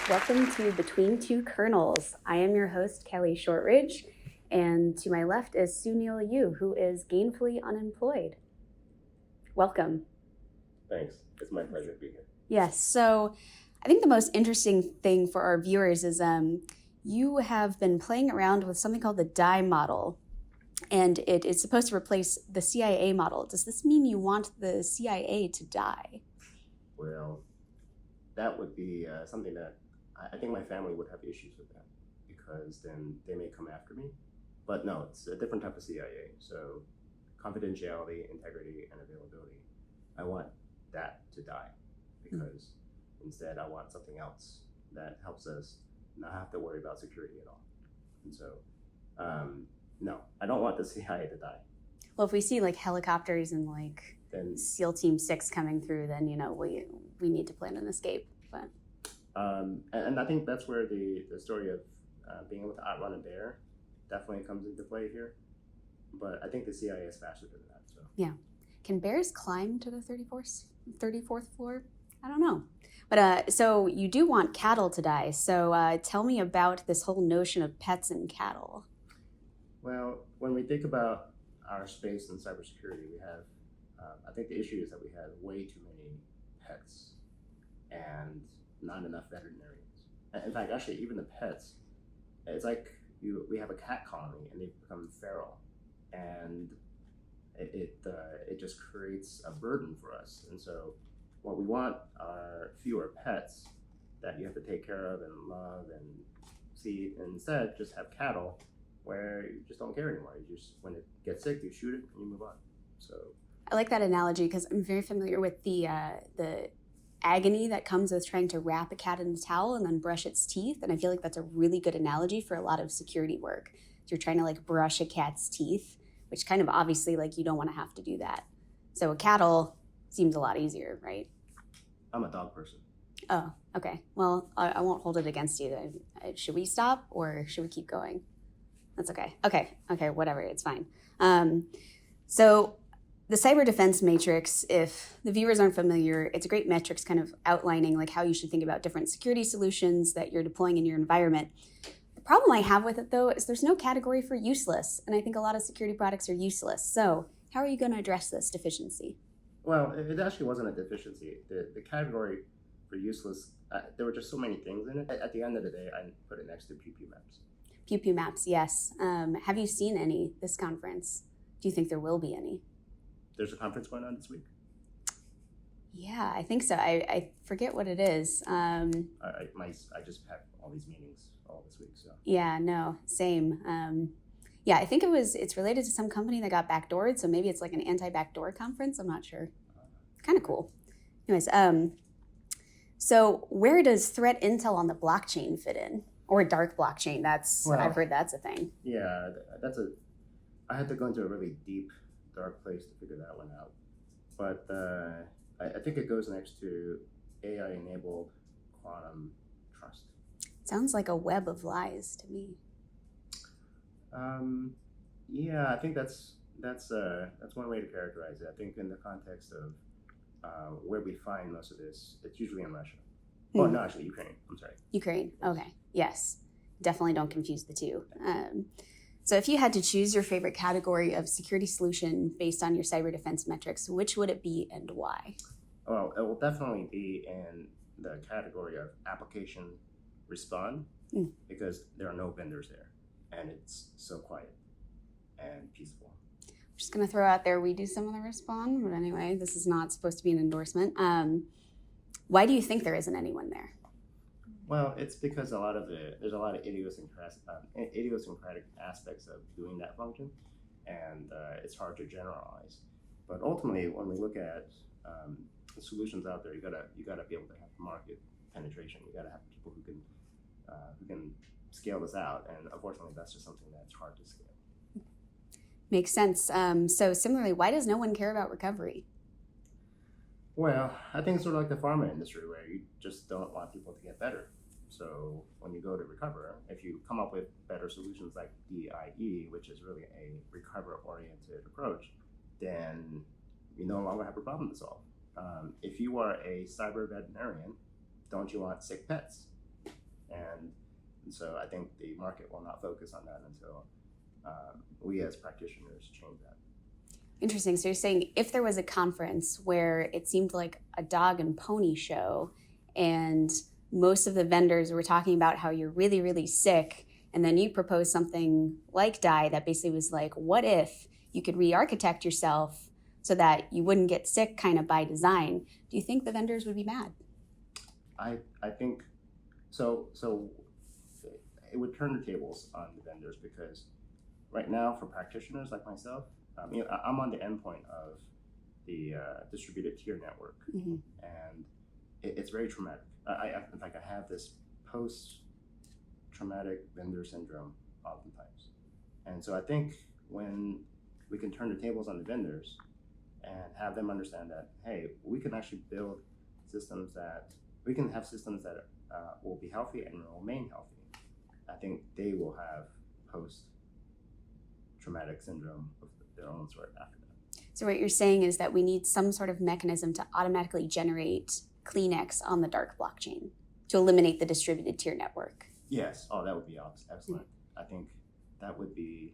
Welcome to Between Two Kernels. I am your host, Kelly Shortridge, and to my left is Sounil Yu, who is gainfully unemployed. Welcome. Thanks. It's my pleasure to be here. Yes, so I think the most interesting thing for our viewers is you have been playing around with something called the DIE model, and it is supposed to replace the CIA model. Does this mean you want the CIA to die? Well, that would be something that I think my family would have issues with that, because then they may come after me. But no, it's a different type of CIA. So confidentiality, integrity, and availability. I want that to die, because instead I want something else that helps us not have to worry about security at all. And so, no, I don't want the CIA to die. Well, if we see like helicopters and Then SEAL Team 6 coming through, then we need to plan an escape. But and I think that's where the story of being able to outrun a bear definitely comes into play here. But I think the CIA is faster than that. So yeah, can bears climb to the 34th floor? I don't know. But so you do want cattle to die. So tell me about this whole notion of pets and cattle. well, when we think about our space in cybersecurity, we have I think the issue is that we have way too many pets and not enough veterinarians. In fact, actually, even the pets, it's like we have a cat colony and they've become feral, and it just creates a burden for us. And so, what we want are fewer pets that you have to take care of and love and feed, and instead just have cattle where you just don't care anymore. You just, when it gets sick, you shoot it and you move on. So I like that analogy because I'm very familiar with the agony that comes with trying to wrap a cat in a towel and then brush its teeth. And I feel like that's a really good analogy for a lot of security work. You're trying to like brush a cat's teeth, which kind of obviously like you don't want to have to do that. So a cattle seems a lot easier, right? I'm a dog person. Oh, okay. Well, I won't hold it against you. Should we stop or should we keep going? That's okay. Okay, whatever. It's fine. So the cyber defense matrix, if the viewers aren't familiar, it's a great metrics kind of outlining like how you should think about different security solutions that you're deploying in your environment. The problem I have with it, though, is there's no category for useless, and I think a lot of security products are useless. So how are you going to address this deficiency? Well, it actually wasn't a deficiency. The category for useless, there were just so many things in it. At the end of the day, I put it next to pew maps. Pew maps, yes. Have you seen any this conference? Do you think there will be any? There's a conference going on this week. Yeah, I think so. I forget what it is. I just have all these meetings all this week. So yeah, no, same. Yeah, I think it's related to some company that got backdoored. So maybe it's like an anti-backdoor conference. I'm not sure. Kind of cool. Anyways, so where does threat intel on the blockchain fit in, or dark blockchain? I've heard that's a thing. Yeah, I had to go into a really deep, dark place to figure that one out. But I think it goes next to AI-enabled quantum trust. Sounds like a web of lies to me. Yeah, I think that's one way to characterize it. I think in the context of where we find most of this, it's usually in Russia. Oh, no, actually, Ukraine. I'm sorry. Ukraine. Okay. Yes. Definitely don't confuse the two. So if you had to choose your favorite category of security solution based on your cyber defense metrics, which would it be and why? Well, it will definitely be in the category of application respond, because there are no vendors there and it's so quiet and peaceful. I'm just going to throw out there, we do some of the respond, but anyway, this is not supposed to be an endorsement. Why do you think there isn't anyone there? Well, it's because there's a lot of idiosyncratic aspects of doing that function, and it's hard to generalize. But ultimately, when we look at the solutions out there, you gotta be able to have market penetration. You gotta have people who can scale this out, and unfortunately, that's just something that's hard to scale. Makes sense. So similarly, why does no one care about recovery? Well, I think it's sort of like the pharma industry, where you just don't want people to get better. So when you go to recover, if you come up with better solutions like DIE, which is really a recover-oriented approach, then you no longer have a problem to solve. If you are a cyber veterinarian, don't you want sick pets? And so I think the market will not focus on that until we as practitioners change that. Interesting. So you're saying if there was a conference where it seemed like a dog and pony show and most of the vendors were talking about how you're really, really sick, and then you propose something like dye that basically was like, what if you could re-architect yourself so that you wouldn't get sick kind of by design? Do you think the vendors would be mad? I think so it would turn the tables on the vendors, because right now for practitioners like myself, I'm on the endpoint of the distributed tier network, Mm-hmm. and it's very traumatic. In fact, I have this post-traumatic vendor syndrome oftentimes. And so I think when we can turn the tables on the vendors and have them understand that, hey, we can actually build systems that, we can have systems that will be healthy and will remain healthy, I think they will have post-traumatic syndrome of their own sort after that. So what you're saying is that we need some sort of mechanism to automatically generate Kleenex on the dark blockchain to eliminate the distributed tier network. Yes. Oh, that would be excellent. I think that would be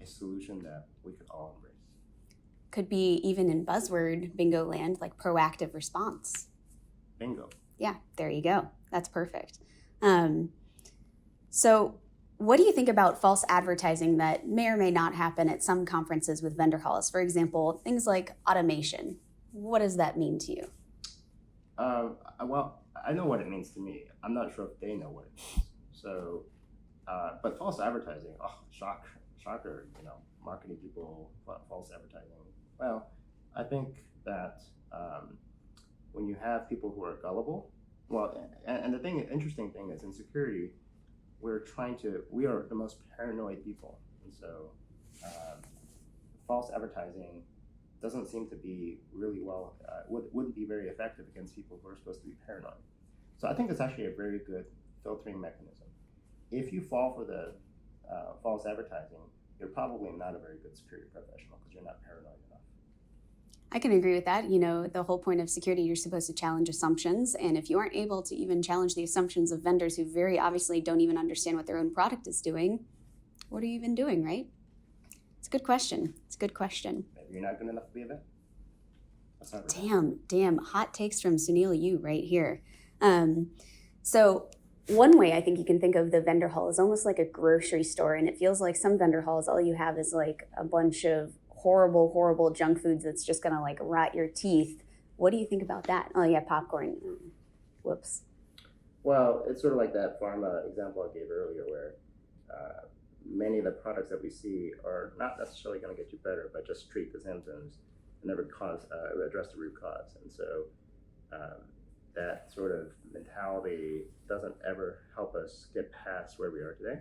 a solution that we could all embrace. Could be even in buzzword bingo land, like proactive response. Bingo. Yeah, there you go. That's perfect. So what do you think about false advertising that may or may not happen at some conferences with vendor halls? For example, things like automation. What does that mean to you? Well, I know what it means to me. I'm not sure if they know what it means. So, but false advertising, shocker, marketing people, false advertising. Well, I think that when you have people who are gullible, and the interesting thing is in security, we are the most paranoid people. And so false advertising doesn't seem to be really wouldn't be very effective against people who are supposed to be paranoid. So I think it's actually a very good filtering mechanism. If you fall for the false advertising, you're probably not a very good security professional because you're not paranoid enough. I can agree with that. The whole point of security, you're supposed to challenge assumptions. And if you aren't able to even challenge the assumptions of vendors who very obviously don't even understand what their own product is doing, what are you even doing, right? It's a good question. Maybe you're not good enough to be a vet. That's not Damn. Hot takes from Sounil Yu right here. So one way I think you can think of the vendor hall is almost like a grocery store. And it feels like some vendor halls, all you have is like a bunch of horrible junk foods that's just going to like rot your teeth. What do you think about that? Oh yeah, popcorn. Whoops. Well, it's sort of like that pharma example I gave earlier where many of the products that we see are not necessarily going to get you better, but just treat the symptoms and never address the root cause. And so that sort of mentality doesn't ever help us get past where we are today.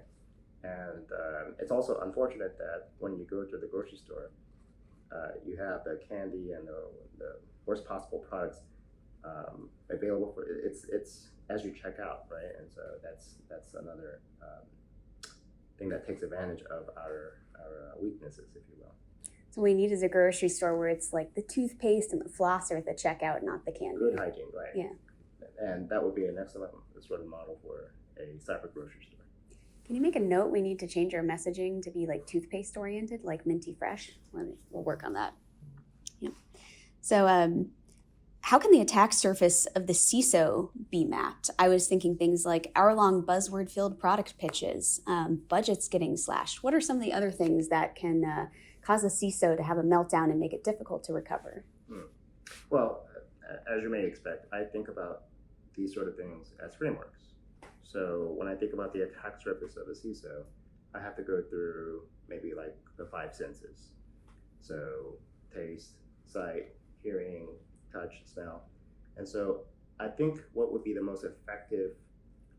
And it's also unfortunate that when you go to the grocery store, you have the candy and the worst possible products available for it's as you check out, right? And so that's another thing that takes advantage of our weaknesses, if you will. So what we need is a grocery store where it's like the toothpaste and the flosser at the checkout, not the candy. Good hygiene, right? Yeah. And that would be an excellent sort of model for a cyber grocery store. Can you make a note? We need to change our messaging to be like toothpaste oriented, like minty fresh. We'll work on that. Yep. So how can the attack surface of the CISO be mapped? I was thinking things like hour-long buzzword-filled product pitches, budgets getting slashed. What are some of the other things that can cause a CISO to have a meltdown and make it difficult to recover? Well, as you may expect, I think about these sort of things as frameworks. So when I think about the attack surface of a CISO, I have to go through maybe like the 5 senses. So taste, sight, hearing, touch, smell. And so I think what would be the most effective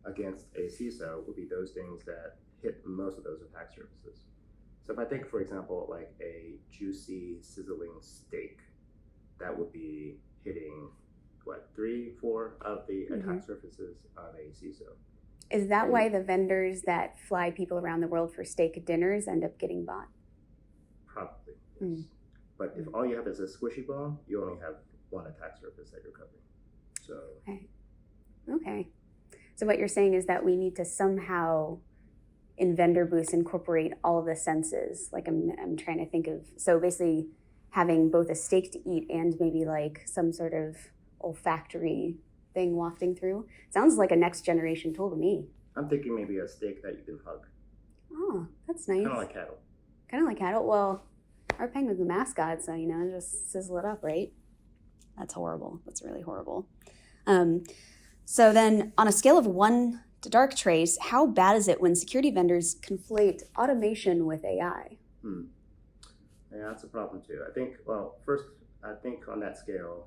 against a CISO would be those things that hit most of those attack surfaces. So if I think, for example, like a juicy, sizzling steak, that would be hitting, 3, 4 of the attack surfaces of a CISO. Is that why the vendors that fly people around the world for steak dinners end up getting bought? Probably, yes. But if all you have is a squishy ball, you only have one attack surface that you're covering. So Okay. So what you're saying is that we need to somehow in vendor booths incorporate all of the senses. Like I'm trying to think of, so basically having both a steak to eat and maybe like some sort of olfactory thing wafting through. Sounds like a next generation tool to me. I'm thinking maybe a steak that you can hug. Oh, that's nice. Kind of like cattle. Kind of like cattle. Well, our penguin's the mascot, so, just sizzle it up, right? That's horrible. That's really horrible. So then on a scale of 1 to dark trace, how bad is it when security vendors conflate automation with AI? Yeah, that's a problem too. I think, first, I think on that scale,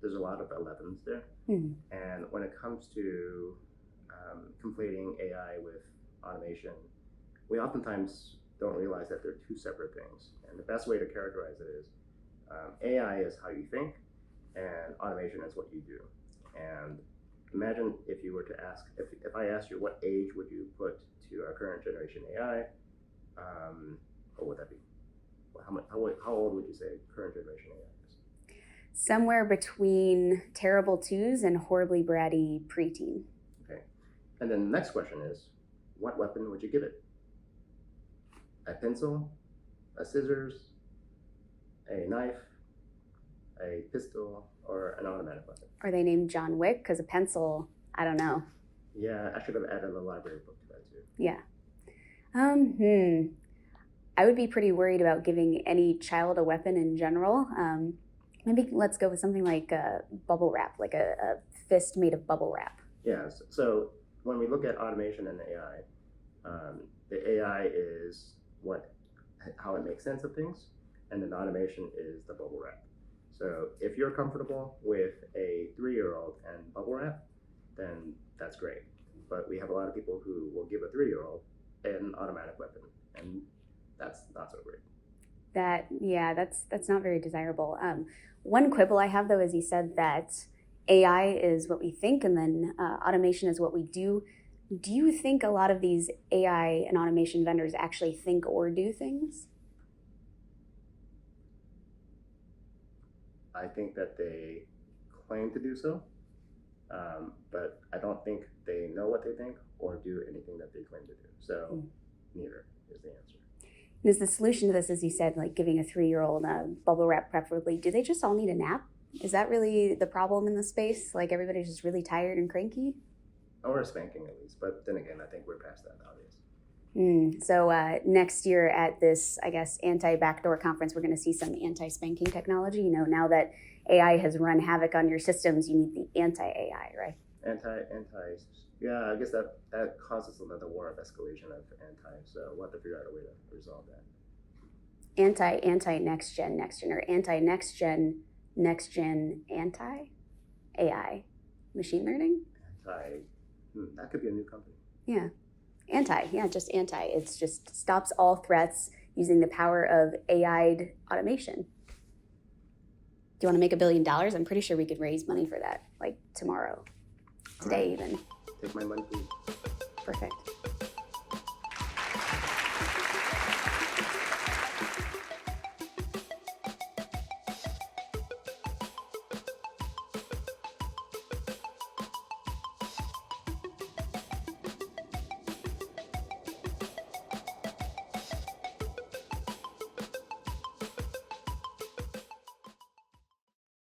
there's a lot of 11s there. And when it comes to conflating AI with automation, we oftentimes don't realize that they're two separate things. And the best way to characterize it is AI is how you think, and automation is what you do. And imagine if you were to ask, if I asked you what age would you put to our current generation AI, what would that be? How old would you say current generation AI is? Somewhere between terrible twos and horribly bratty preteen. Okay. And then the next question is, what weapon would you give it? A pencil, a scissors, a knife, a pistol, or an automatic weapon? Are they named John Wick? Because a pencil, I don't know. Yeah, I should have added a library book to that too. Yeah. I would be pretty worried about giving any child a weapon in general. Maybe let's go with something like bubble wrap, like a fist made of bubble wrap. Yeah, so when we look at automation and AI, the AI is how it makes sense of things, and then automation is the bubble wrap. So if you're comfortable with a 3-year-old and bubble wrap, then that's great. But we have a lot of people who will give a 3-year-old an automatic weapon, and that's not so great. That's not very desirable. One quibble I have, though, is he said that AI is what we think, and then automation is what we do. Do you think a lot of these AI and automation vendors actually think or do things? I think that they claim to do so, but I don't think they know what they think or do anything that they claim to do. So neither is the answer. Is the solution to this, as you said, like giving a 3-year-old bubble wrap preferably, do they just all need a nap? Is that really the problem in the space? Like everybody's just really tired and cranky? Or spanking at least, but then again, I think we're past that nowadays. So next year at this, I guess, anti-backdoor conference, we're going to see some anti-spanking technology. Now that AI has run havoc on your systems, you need the anti-AI, right? Yeah, I guess that causes another war of escalation of anti, so we'll have to figure out a way to resolve that. Anti-next gen, or anti-next gen, anti-AI, machine learning? That could be a new company. Yeah. Just anti. It's just stops all threats using the power of AI'd automation. Do you want to make $1 billion? I'm pretty sure we could raise money for that, like tomorrow. Today, even. Take my money, please. Perfect.